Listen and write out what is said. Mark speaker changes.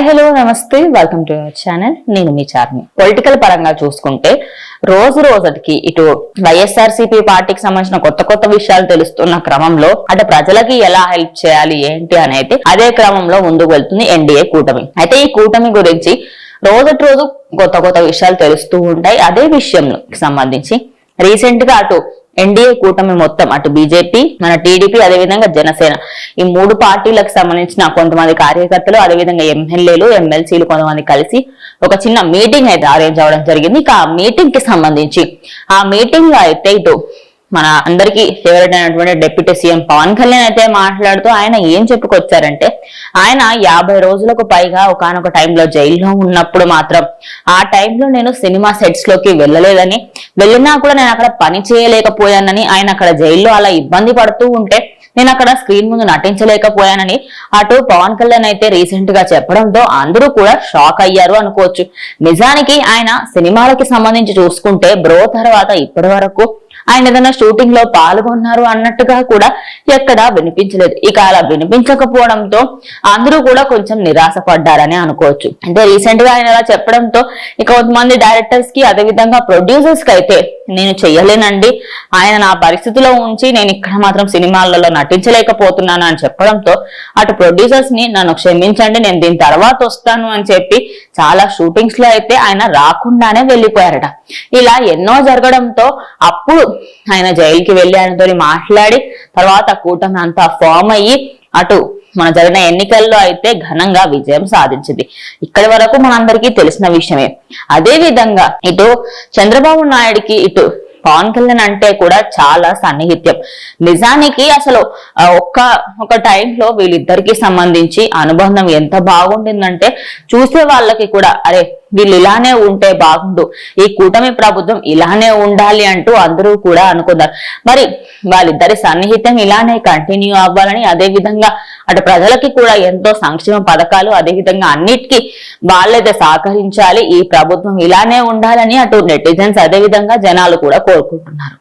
Speaker 1: Hi hello నమస్తే welcome to our channel. నేను మీ Charmi. Political పరంగా చూసుకుంటే రోజుకి ఇటు వైఎస్ఆర్సీపీ పార్టీకి సంబంధించిన కొత్త విషయాలు తెలుస్తున్న క్రమంలో అంటే ప్రజలకి ఎలా హెల్ప్ చేయాలి ఏంటి అనేది అదే క్రమంలో ముందుకు వెళ్తుంది ఎన్డీఏ కూటమి. అయితే ఈ కూటమి గురించి రోజు కొత్త విషయాలు తెలుస్తూ ఉంటాయి. అదే విషయంలో సంబంధించి రీసెంట్ గా అటు ఎన్డీఏ కూటమి మొత్తం అటు బీజేపీ, మన టీడీపీ, అదేవిధంగా జనసేన ఈ మూడు పార్టీలకు సంబంధించిన కొంతమంది కార్యకర్తలు, అదేవిధంగా ఎమ్మెల్యేలు, ఎమ్మెల్సీలు కొంతమంది కలిసి ఒక చిన్న మీటింగ్ అయితే అరేంజ్ అవ్వడం జరిగింది. ఇక ఆ మీటింగ్ కి సంబంధించి ఆ మీటింగ్ లో అయితే ఇటు మన అందరికి ఫేవరెట్ అయినటువంటి డిప్యూటీ సీఎం పవన్ కళ్యాణ్ అయితే మాట్లాడుతూ ఆయన ఏం చెప్పుకొచ్చారంటే, ఆయన 50 రోజులకు పైగా ఒకానొక టైంలో జైల్లో ఉన్నప్పుడు మాత్రం ఆ టైంలో నేను సినిమా సెట్స్ లోకి వెళ్ళలేదని, వెళ్ళినా కూడా నేను అక్కడ పని చేయలేకపోయానని, ఆయన అక్కడ జైల్లో అలా ఇబ్బంది పడుతూ ఉంటే నేను అక్కడ స్క్రీన్ ముందు నటించలేకపోయానని అటు పవన్ కళ్యాణ్ అయితే రీసెంట్ గా చెప్పడంతో అందరూ కూడా షాక్ అయ్యారు అనుకోవచ్చు. నిజానికి ఆయన సినిమాలకి సంబంధించి చూసుకుంటే బ్రో తర్వాత ఇప్పటి వరకు ఆయన ఏదైనా షూటింగ్ లో పాల్గొన్నారు అన్నట్టుగా కూడా ఎక్కడా వినిపించలేదు. ఇక అలా వినిపించకపోవడంతో అందరూ కూడా కొంచెం నిరాశపడ్డారని అనుకోవచ్చు. అంటే రీసెంట్ గా ఆయన అలా చెప్పడంతో ఇక కొంతమంది డైరెక్టర్స్ కి, అదేవిధంగా ప్రొడ్యూసర్స్ కి అయితే నేను చెయ్యలేనండి, ఆయన నా పరిస్థితిలో ఉంచి నేను ఇక్కడ మాత్రం సినిమాలలో నటించలేకపోతున్నాను అని చెప్పడంతో అటు ప్రొడ్యూసర్స్ ని నన్ను క్షమించండి, నేను దీని తర్వాత వస్తాను అని చెప్పి చాలా షూటింగ్స్ లో అయితే ఆయన రాకుండానే వెళ్లిపోయారట. ఇలా ఎన్నో జరగడంతో అప్పుడు ఆయన జైలుకి వెళ్లి ఆయనతో మాట్లాడి తర్వాత కూటమి అంతా ఫామ్ అయ్యి అటు మన జరిగిన ఎన్నికల్లో అయితే ఘనంగా విజయం సాధించింది. ఇక్కడి వరకు మనందరికీ తెలిసిన విషయమే. అదే విధంగా ఇటు చంద్రబాబు నాయుడికి ఇటు పవన్ కళ్యాణ్ అంటే కూడా చాలా సన్నిహిత్యం. నిజానికి అసలు ఒక టైంలో వీళ్ళిద్దరికి సంబంధించి అనుబంధం ఎంత బాగుండిందంటే చూసే వాళ్ళకి కూడా అరే వీళ్ళు ఇలానే ఉంటే బాగుండు, ఈ కూటమి ప్రభుత్వం ఇలానే ఉండాలి అంటూ అందరూ కూడా అనుకున్నారు. మరి వాళ్ళిద్దరి సన్నిహిత్యం ఇలానే కంటిన్యూ అవ్వాలని, అదే విధంగా అటు ప్రజలకి కూడా ఎంతో సంక్షేమ పథకాలు, అదే విధంగా అన్నిటికీ వాళ్ళైతే సహకరించాలి, ఈ ప్రభుత్వం ఇలానే ఉండాలని అటు నెటిజన్స్ అదే విధంగా జనాలు కూడా కోరుకుంటున్నారు.